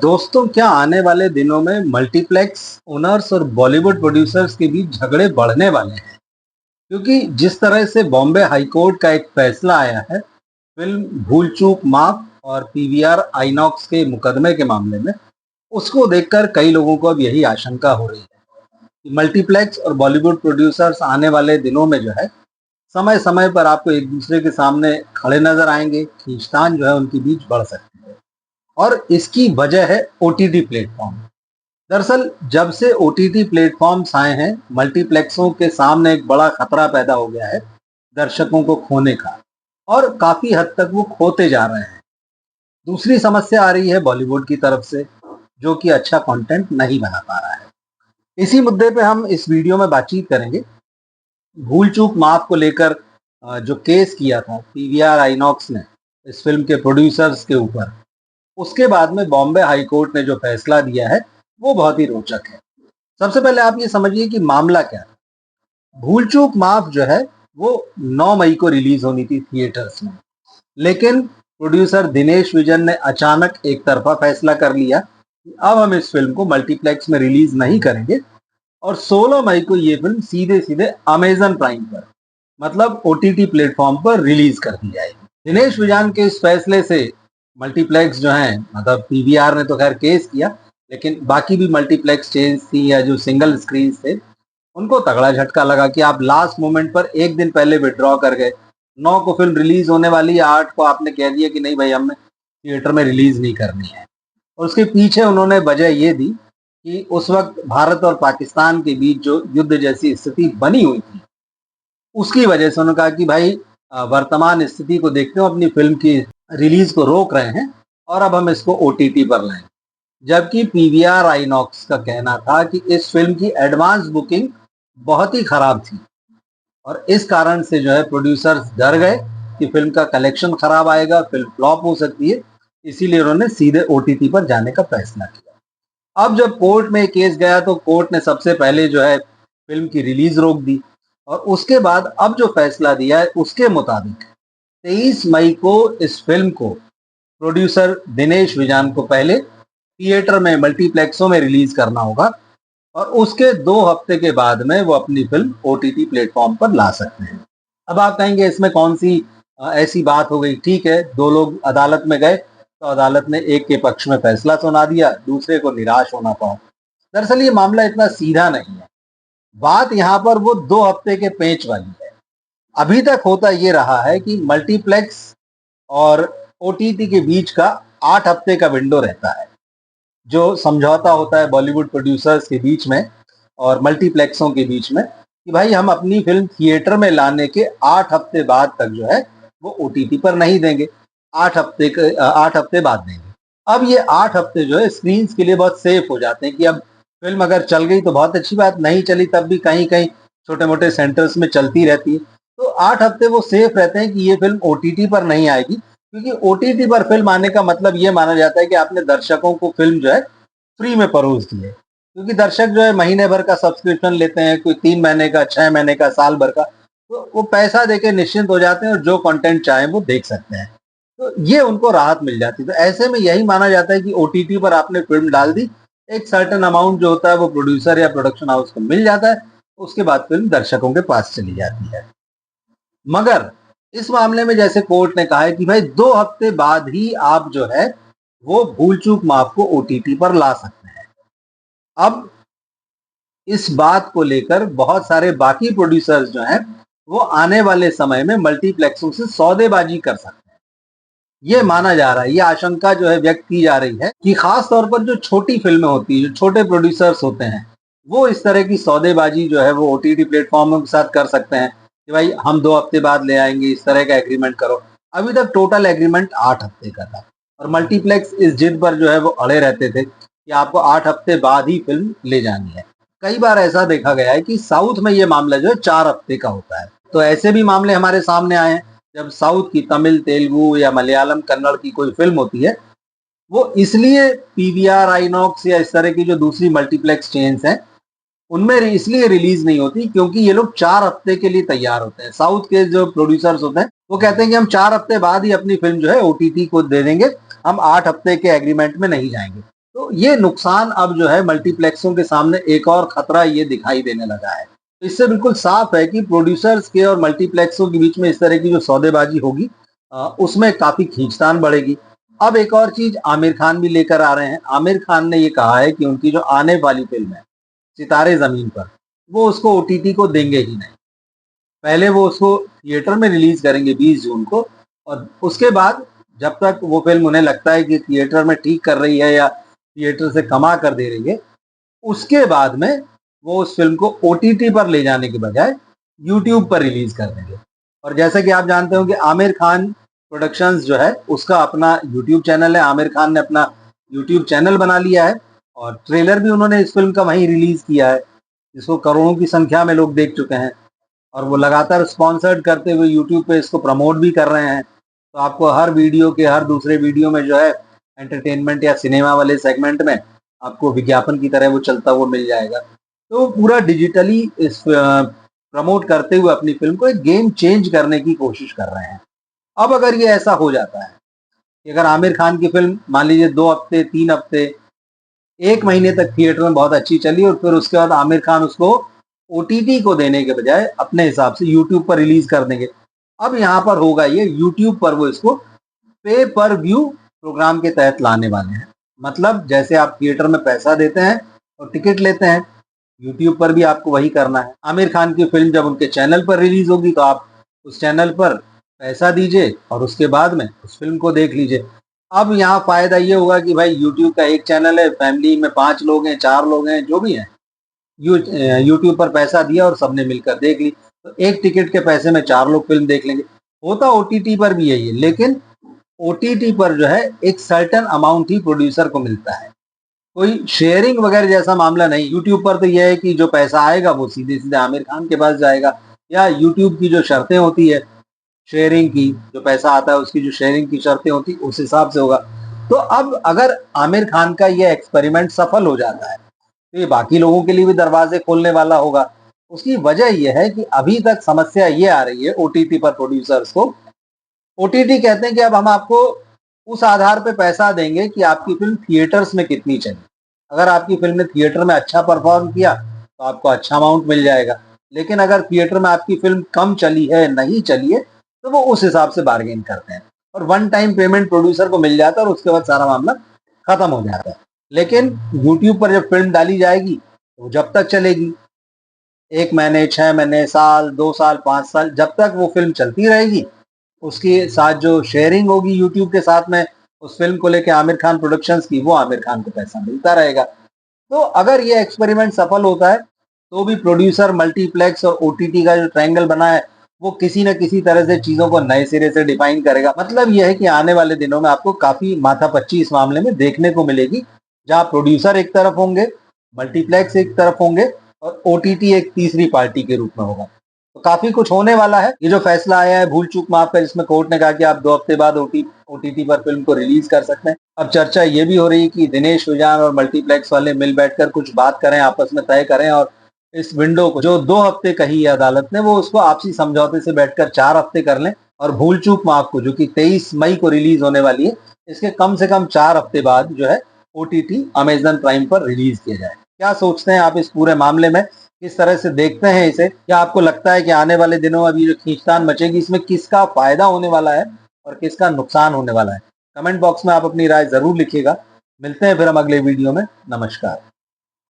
दोस्तों, क्या आने वाले दिनों में मल्टीप्लेक्स ओनर्स और बॉलीवुड प्रोड्यूसर्स के बीच झगड़े बढ़ने वाले हैं? क्योंकि जिस तरह से बॉम्बे हाई कोर्ट का एक फैसला आया है फिल्म भूल चूक माफ और पीवीआर आइनॉक्स के मुकदमे के मामले में, उसको देखकर कई लोगों को अब यही आशंका हो रही है कि मल्टीप्लेक्स और बॉलीवुड प्रोड्यूसर्स आने वाले दिनों में जो है समय समय पर आपको एक दूसरे के सामने खड़े नजर आएंगे, खींचतान जो है उनके बीच बढ़ सकती है। और इसकी वजह है ओटीटी प्लेटफॉर्म। दरअसल जब से ओटीटी प्लेटफॉर्म्स आए हैं, मल्टीप्लेक्सों के सामने एक बड़ा खतरा पैदा हो गया है दर्शकों को खोने का, और काफी हद तक वो खोते जा रहे हैं। दूसरी समस्या आ रही है बॉलीवुड की तरफ से, जो कि अच्छा कंटेंट नहीं बना पा रहा है। इसी मुद्दे पे हम इस वीडियो में बातचीत करेंगे। भूल चूक माफ को लेकर जो केस किया था पीवीआर आइनॉक्स ने इस फिल्म के प्रोड्यूसर्स के ऊपर, उसके बाद में बॉम्बे हाई कोर्ट ने जो फैसला दिया है वो बहुत ही रोचक है। सबसे पहले आप ये समझिए कि मामला क्या है। भूल चूक माफ जो है वो 9 मई को रिलीज होनी थी थिएटर्स में, लेकिन प्रोड्यूसर दिनेश विजन ने अचानक एक तरफा फैसला कर लिया कि अब हम इस फिल्म को मल्टीप्लेक्स में रिलीज नहीं करेंगे और 16 मई को ये फिल्म सीधे सीधे अमेजन प्राइम पर, मतलब ओटीटी प्लेटफॉर्म पर रिलीज कर दी जाएगी। दिनेश विजन के इस फैसले से मल्टीप्लेक्स जो है, मतलब पीवीआर ने तो खैर केस किया, लेकिन बाकी भी मल्टीप्लेक्स चेन्स थी या जो सिंगल स्क्रीन थे, उनको तगड़ा झटका लगा कि आप लास्ट मोमेंट पर एक दिन पहले विड्रॉ कर गए। 9 को फिल्म रिलीज होने वाली है, 8 को आपने कह दिया कि नहीं भाई, हमें थिएटर में रिलीज नहीं करनी है। और उसके पीछे उन्होंने वजह ये दी कि उस वक्त भारत और पाकिस्तान के बीच जो युद्ध जैसी स्थिति बनी हुई थी, उसकी वजह से उन्होंने कहा कि भाई वर्तमान स्थिति को देखते हुए अपनी फिल्म की रिलीज को रोक रहे हैं और अब हम इसको ओटीटी पर लाएं। जबकि पीवीआर आइनॉक्स का कहना था कि इस फिल्म की एडवांस बुकिंग बहुत ही खराब थी और इस कारण से जो है प्रोड्यूसर्स डर गए कि फिल्म का कलेक्शन खराब आएगा, फिल्म फ्लॉप हो सकती है, इसीलिए उन्होंने सीधे ओटीटी पर जाने का फैसला किया। अब जब कोर्ट में केस गया तो कोर्ट ने सबसे पहले जो है फिल्म की रिलीज रोक दी और उसके बाद अब जो फैसला दिया है उसके मुताबिक 23 मई को इस फिल्म को प्रोड्यूसर दिनेश विजन को पहले थिएटर में मल्टीप्लेक्सों में रिलीज करना होगा और उसके 2 हफ्ते के बाद में वो अपनी फिल्म ओटीटी प्लेटफॉर्म पर ला सकते हैं। अब आप कहेंगे इसमें कौन सी ऐसी बात हो गई। ठीक है, 2 लोग अदालत में गए तो अदालत ने एक के पक्ष में फैसला सुना दिया, दूसरे को निराश होना पड़ा। दरअसल ये मामला इतना सीधा नहीं है। बात यहाँ पर वो 2 हफ्ते के पेंच वाली है। अभी तक होता ये रहा है कि मल्टीप्लेक्स और ओटीटी के बीच का 8 हफ्ते का विंडो रहता है, जो समझौता होता है बॉलीवुड प्रोड्यूसर्स के बीच में और मल्टीप्लेक्सों के बीच में कि भाई हम अपनी फिल्म थिएटर में लाने के 8 हफ्ते बाद तक जो है वो ओटीटी पर नहीं देंगे, 8 हफ्ते बाद देंगे। अब ये 8 हफ्ते जो है स्क्रीन के लिए बहुत सेफ हो जाते हैं कि अब फिल्म अगर चल गई तो बहुत अच्छी बात, नहीं चली तब भी कहीं कहीं छोटे मोटे सेंटर्स में चलती रहती है। तो 8 हफ्ते वो सेफ रहते हैं कि ये फिल्म ओटीटी पर नहीं आएगी, क्योंकि ओटीटी पर फिल्म आने का मतलब ये माना जाता है कि आपने दर्शकों को फिल्म जो है फ्री में परोस दी है। क्योंकि दर्शक जो है महीने भर का सब्सक्रिप्शन लेते हैं, कोई 3 महीने का, 6 महीने का, साल भर का, तो वो पैसा देके निश्चिंत हो जाते हैं और जो कंटेंट चाहें वो देख सकते हैं। तो ये उनको राहत मिल जाती है। तो ऐसे में यही माना जाता है कि ओटीटी पर आपने फिल्म डाल दी, एक सर्टेन अमाउंट जो होता है वो प्रोड्यूसर या प्रोडक्शन हाउस को मिल जाता है, उसके बाद फिल्म दर्शकों के पास चली जाती है। मगर इस मामले में जैसे कोर्ट ने कहा है कि भाई 2 हफ्ते बाद ही आप जो है वो भूल चूक माफ को ओटीटी पर ला सकते हैं। अब इस बात को लेकर बहुत सारे बाकी प्रोड्यूसर्स जो हैं वो आने वाले समय में मल्टीप्लेक्सों से सौदेबाजी कर सकते हैं। ये माना जा रहा है, ये आशंका जो है व्यक्त की जा रही है कि खास तौर पर जो छोटी फिल्में होती है, जो छोटे प्रोड्यूसर्स होते हैं, वो इस तरह की सौदेबाजी जो है वो ओटीटी प्लेटफॉर्मों के साथ कर सकते हैं कि भाई हम 2 हफ्ते बाद ले आएंगे, इस तरह का एग्रीमेंट करो। अभी तक टोटल एग्रीमेंट 8 हफ्ते का था और मल्टीप्लेक्स इस जिद पर जो है वो अड़े रहते थे कि आपको 8 हफ्ते बाद ही फिल्म ले जानी है। कई बार ऐसा देखा गया है कि साउथ में ये मामला जो है 4 हफ्ते का होता है। तो ऐसे भी मामले हमारे सामने आए हैं जब साउथ की तमिल, तेलुगु या मलयालम, कन्नड़ की कोई फिल्म होती है, वो इसलिए पीवीआर आइनॉक्स या इस तरह की जो दूसरी मल्टीप्लेक्स चेन्स हैं उनमें इसलिए रिलीज नहीं होती क्योंकि ये लोग 4 हफ्ते के लिए तैयार होते हैं। साउथ के जो प्रोड्यूसर्स होते हैं वो कहते हैं कि हम 4 हफ्ते बाद ही अपनी फिल्म जो है ओटीटी को दे देंगे, हम 8 हफ्ते के एग्रीमेंट में नहीं जाएंगे। तो ये नुकसान अब जो है मल्टीप्लेक्सों के सामने एक और खतरा ये दिखाई देने लगा है। तो इससे बिल्कुल साफ है कि प्रोड्यूसर्स के और मल्टीप्लेक्सों के बीच में इस तरह की जो सौदेबाजी होगी उसमें काफी खींचतान बढ़ेगी। अब एक और चीज आमिर खान भी लेकर आ रहे हैं। आमिर खान ने ये कहा है कि उनकी जो आने वाली फिल्म है सितारे जमीन पर, वो उसको ओटीटी को देंगे ही नहीं। पहले वो उसको थिएटर में रिलीज करेंगे 20 जून को, और उसके बाद जब तक वो फिल्म उन्हें लगता है कि थिएटर में ठीक कर रही है या थिएटर से कमा कर दे रही है, उसके बाद में वो उस फिल्म को ओटीटी पर ले जाने के बजाय यूट्यूब पर रिलीज कर देंगे। और जैसा कि आप जानते हो कि आमिर खान प्रोडक्शंस जो है उसका अपना यूट्यूब चैनल है। आमिर खान ने अपना यूट्यूब चैनल बना लिया है और ट्रेलर भी उन्होंने इस फिल्म का वहीं रिलीज किया है, जिसको करोड़ों की संख्या में लोग देख चुके हैं। और वो लगातार स्पॉन्सर्ड करते हुए यूट्यूब पे इसको प्रमोट भी कर रहे हैं। तो आपको हर वीडियो के हर दूसरे वीडियो में जो है एंटरटेनमेंट या सिनेमा वाले सेगमेंट में आपको विज्ञापन की तरह वो चलता हुआ मिल जाएगा। तो पूरा डिजिटली इस प्रमोट करते हुए अपनी फिल्म को एक गेम चेंज करने की कोशिश कर रहे हैं। अब अगर ये ऐसा हो जाता है कि अगर आमिर खान की फिल्म मान लीजिए 2 हफ्ते 3 हफ्ते 1 महीने तक थिएटर में बहुत अच्छी चली और फिर उसके बाद आमिर खान उसको ओटीटी को देने के बजाय अपने हिसाब से यूट्यूब पर रिलीज कर देंगे। अब यहाँ पर होगा ये, यूट्यूब पर वो इसको पे पर व्यू प्रोग्राम के तहत लाने वाले हैं। मतलब जैसे आप थिएटर में पैसा देते हैं और टिकट लेते हैं, यूट्यूब पर भी आपको वही करना है। आमिर खान की फिल्म जब उनके चैनल पर रिलीज होगी तो आप उस चैनल पर पैसा दीजिए और उसके बाद में उस फिल्म को देख लीजिए। अब यहाँ फायदा ये होगा कि भाई यूट्यूब का एक चैनल है, फैमिली में 5 लोग हैं, 4 लोग हैं, जो भी हैं, यूट्यूब पर पैसा दिया और सबने मिलकर देख ली। तो एक टिकट के पैसे में 4 लोग फिल्म देख लेंगे। होता ओटीटी पर भी यही है, लेकिन ओटीटी पर जो है एक सर्टेन अमाउंट ही प्रोड्यूसर को मिलता है, कोई शेयरिंग वगैरह जैसा मामला नहीं। यूट्यूब पर तो यह है कि जो पैसा आएगा वो सीधे सीधे आमिर खान के पास जाएगा, या यूट्यूब की जो शर्तें होती है शेयरिंग की, जो पैसा आता है उसकी जो शेयरिंग की शर्तें होती उस हिसाब से होगा। तो अब अगर आमिर खान का यह एक्सपेरिमेंट सफल हो जाता है तो ये बाकी लोगों के लिए भी दरवाजे खोलने वाला होगा। उसकी वजह यह है कि अभी तक समस्या ये आ रही है ओटीटी पर प्रोड्यूसर्स को। ओटीटी कहते हैं कि अब हम आपको उस आधार पे पैसा देंगे कि आपकी फिल्म थिएटर्स में कितनी चली। अगर आपकी फिल्म ने थिएटर में अच्छा परफॉर्म किया तो आपको अच्छा अमाउंट मिल जाएगा, लेकिन अगर थिएटर में आपकी फिल्म कम चली है, नहीं चली है, तो वो उस हिसाब से बार्गेन करते हैं और वन टाइम पेमेंट प्रोड्यूसर को मिल जाता है और उसके बाद सारा मामला खत्म हो जाता है। लेकिन यूट्यूब पर जब फिल्म डाली जाएगी तो जब तक चलेगी, 1 महीने, 6 महीने, साल, 2 साल, 5 साल, जब तक वो फिल्म चलती रहेगी उसके साथ जो शेयरिंग होगी यूट्यूब के साथ में उस फिल्म को लेके आमिर खान प्रोडक्शंस की, वो आमिर खान को पैसा मिलता रहेगा। तो अगर ये एक्सपेरिमेंट सफल होता है तो भी प्रोड्यूसर, मल्टीप्लेक्स और ओटीटी का जो ट्रायंगल बना है वो किसी न किसी तरह से चीजों को नए सिरे से डिफाइन करेगा। मतलब यह है कि आने वाले दिनों में आपको काफी माथापच्ची इस मामले में देखने को मिलेगी, जहां प्रोड्यूसर एक तरफ होंगे, मल्टीप्लेक्स एक तरफ होंगे और ओटीटी एक तीसरी पार्टी के रूप में होगा। तो काफी कुछ होने वाला है। ये जो फैसला आया है भूल चूक माफ का, जिसमें कोर्ट ने कहा कि आप 2 हफ्ते बाद ओटीटी पर फिल्म को रिलीज कर सकते हैं। अब चर्चा ये भी हो रही है कि दिनेश विजान और मल्टीप्लेक्स वाले मिल बैठकर कुछ बात करें, आपस में तय करें और इस विंडो को जो 2 हफ्ते कही है अदालत ने, वो उसको आपसी समझौते से बैठकर 4 हफ्ते कर लें और भूल चूक माफ को, जो कि 23 मई को रिलीज होने वाली है, इसके कम से कम 4 हफ्ते बाद जो है ओटीटी अमेजन प्राइम पर रिलीज किया जाए। क्या सोचते हैं आप इस पूरे मामले में? किस तरह से देखते हैं इसे? क्या आपको लगता है कि आने वाले दिनों में अभी जो खींचतान मचेगी इसमें किसका फायदा होने वाला है और किसका नुकसान होने वाला है? कमेंट बॉक्स में आप अपनी राय जरूर लिखिएगा। मिलते हैं फिर हम अगले वीडियो में। नमस्कार।